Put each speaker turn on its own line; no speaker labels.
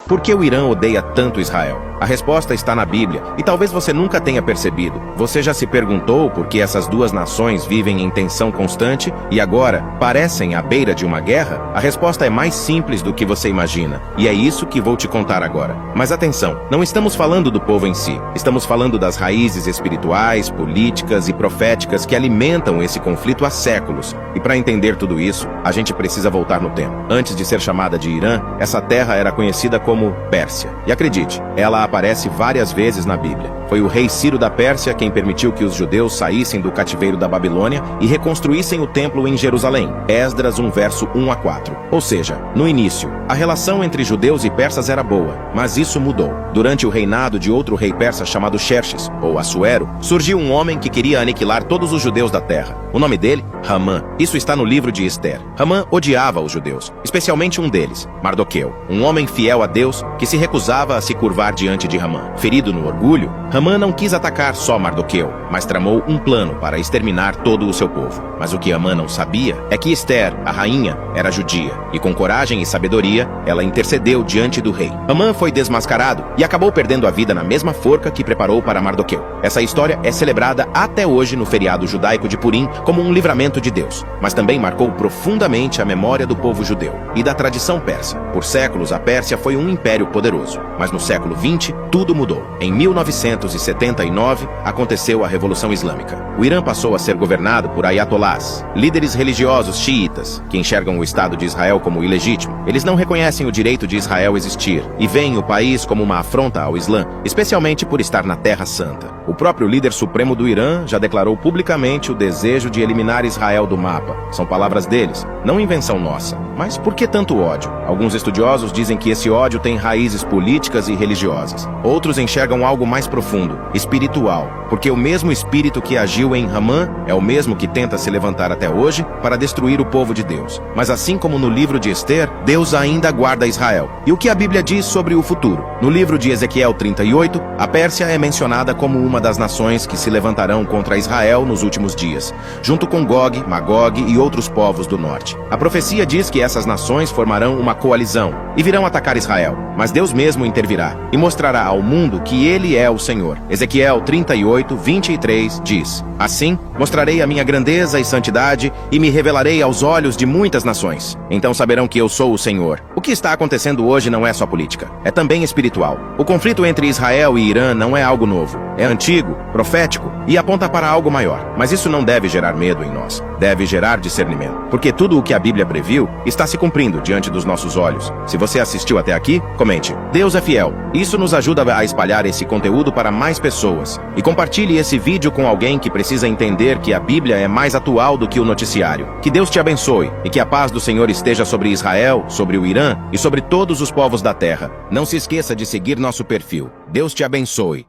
por que o Irã odeia tanto Israel? A resposta está na Bíblia, e talvez você nunca tenha percebido. Você já se perguntou por que essas duas nações vivem em tensão constante e agora parecem à beira de uma guerra? A resposta é mais simples do que você imagina, e é isso que vou te contar agora. Mas atenção, não estamos falando do povo em si. Estamos falando das raízes espirituais, políticas e proféticas que alimentam esse conflito há séculos. E para entender tudo isso, a gente precisa voltar no tempo. Antes de ser chamada de Irã, essa terra era conhecida como Pérsia. E acredite, ela aparece várias vezes na Bíblia. Foi o rei Ciro da Pérsia quem permitiu que os judeus saíssem do cativeiro da Babilônia e reconstruíssem o templo em Jerusalém. Esdras 1, verso 1 a 4. Ou seja, no início, a relação entre judeus e persas era boa, mas isso mudou. Durante o reinado de outro rei persa chamado Xerxes, ou Assuero, surgiu um homem que queria aniquilar todos os judeus da terra. O nome dele? Hamã. Isso está no livro de Ester. Hamã odiava os judeus, especialmente um deles, Mardoqueu, um homem fiel a Deus que se recusava a se curvar diante de Hamã. Ferido no orgulho, Hamã não quis atacar só Mardoqueu, mas tramou um plano para exterminar todo o seu povo. Mas o que Hamã não sabia é que Ester, a rainha, era judia, e com coragem e sabedoria, ela intercedeu diante do rei. Hamã foi desmascarado e acabou perdendo a vida na mesma forca que preparou para Mardoqueu. Essa história é celebrada até hoje no feriado judaico de Purim como um livramento de Deus, mas também marcou profundamente a memória do povo judeu e da tradição persa. Por séculos, a Pérsia foi um império poderoso, mas no século XX, tudo mudou. Em 1979, aconteceu a Revolução Islâmica. O Irã passou a ser governado por ayatolás, líderes religiosos xiitas, que enxergam o Estado de Israel como ilegítimo. Eles não reconhecem o direito de Israel existir e veem o país como uma afronta ao Islã, especialmente por estar na Terra Santa. O próprio líder supremo do Irã já declarou publicamente o desejo de eliminar Israel do mapa. São palavras deles, não invenção nossa. Mas por que tanto ódio? Alguns estudiosos dizem que esse ódio tem raízes políticas e religiosas. Outros enxergam algo mais profundo, espiritual, porque o mesmo espírito que agiu em Hamã é o mesmo que tenta se levantar até hoje para destruir o povo de Deus. Mas assim como no livro de Ester, Deus ainda guarda Israel. E o que a Bíblia diz sobre o futuro? No livro de Ezequiel 38, a Pérsia é mencionada como uma das nações que se levantarão contra Israel nos últimos dias, junto com Gog, Magog e outros povos do norte. A profecia diz que essas nações formarão uma coalizão e virão atacar Israel, mas Deus mesmo intervirá e mostrará ao mundo que Ele é o Senhor. Ezequiel 38, 23 diz: Assim, mostrarei a minha grandeza e santidade e me revelarei aos olhos de muitas nações. Então saberão que eu sou o Senhor. O que está acontecendo hoje não é só política, é também espiritual. O conflito entre Israel e Irã não é algo novo. É antigo, profético e aponta para algo maior. Mas isso não deve gerar medo em nós. Deve gerar discernimento. Porque tudo o que a Bíblia previu está se cumprindo diante dos nossos olhos. Se você assistiu até aqui, comente. Deus é fiel. Isso nos ajuda a espalhar esse conteúdo para mais pessoas. E compartilhe esse vídeo com alguém que precisa entender que a Bíblia é mais atual do que o noticiário. Que Deus te abençoe e que a paz do Senhor esteja sobre Israel, sobre o Irã e sobre todos os povos da terra. Não se esqueça de seguir nosso perfil. Deus te abençoe.